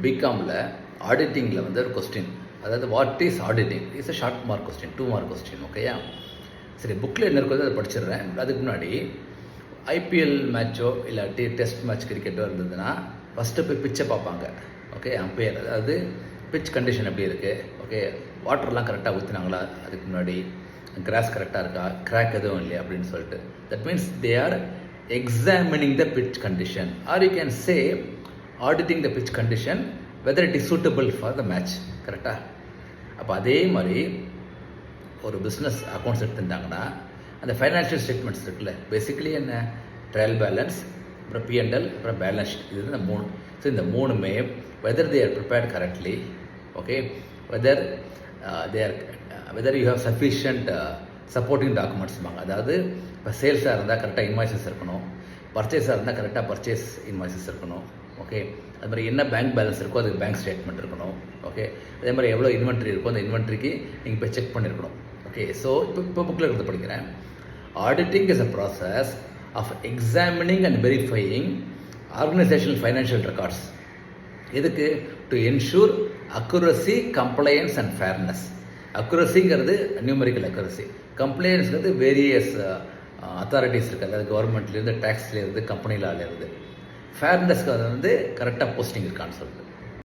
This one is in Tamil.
பிகாமில் ஆடிட்டிங்கில் வந்து ஒரு கொஸ்டின், அதாவது what is auditing is a short mark question, 2 mark question. ஓகேயா? சரி, புக்கில் என்ன இருக்கோ அதை படிச்சிடுறேன். அதுக்கு முன்னாடி ஐபிஎல் மேட்சோ இல்லாட்டி டெஸ்ட் மேட்ச் கிரிக்கெட்டோ இருந்ததுன்னா ஃபஸ்ட்டு போய் பிச்சை பார்ப்பாங்க. ஓகே, அம்பையர், அதாவது பிச் கண்டிஷன் எப்படி இருக்குது, ஓகே, வாட்டர்லாம் கரெக்டாக ஊற்றினாங்களா, அதுக்கு முன்னாடி கிராஸ் கரெக்டாக இருக்கா, கிராக் எதுவும் இல்லையா அப்படின்னு சொல்லிட்டு. That means they are examining the pitch condition, or you can say auditing the pitch condition whether it is suitable for the match. கரெக்டாக? அப்போ அதே மாதிரி ஒரு பிஸ்னஸ் அக்கௌண்ட்ஸ் எடுத்துட்டாங்கன்னா அந்த ஃபைனான்ஷியல் ஸ்டேட்மெண்ட்ஸ் இருக்குல்ல, பேசிக்கலி என்ன, ட்ரையல் பேலன்ஸ், அப்புறம் பிஎன்எல், அப்புறம் பேலன்ஸ் ஷீட், இது இந்த 3. ஸோ இந்த 3மே whether they are prepared correctly, okay, whether you have sufficient supporting டாக்குமெண்ட்ஸ்பாங்க. அதாவது இப்போ சேல்ஸாக இருந்தால் கரெக்டாக இன்வாய்ஸஸ் இருக்கணும், பர்ச்சேஸாக இருந்தால் கரெக்டாக பர்ச்சேஸ் இன்வாய்ஸஸ் இருக்கணும். ஓகே, அது மாதிரி என்ன பேங்க் பேலன்ஸ் இருக்கோ அதுக்கு பேங்க் ஸ்டேட்மெண்ட் இருக்கணும். ஓகே, அதே மாதிரி எவ்வளோ இன்வென்ட்ரி இருக்கோ அந்த இன்வென்ட்ரிக்கு நீங்கள் போய் செக் பண்ணியிருக்கணும். ஓகே, ஸோ இப்போ புக்கில் இருக்கிறது படிக்கிறேன். Auditing is a process of examining and verifying organisational financial records. எதுக்கு? To ensure accuracy, compliance and fairness. அக்குரசிங்கிறது நியூமரிக்கல் அக்குரசி, கம்ப்ளையன்ஸ்ங்கிறது வேரியஸ் அத்தாரிட்டிஸ் இருக்குது, அதாவது கவர்மெண்ட்லேருந்து, டேக்ஸ்லேருந்து, கம்பெனிலேருந்து. ஃபேர்னஸ்க்கு வந்து கரெக்டாக போஸ்டிங் இருக்கான்னு சொல்லிட்டு.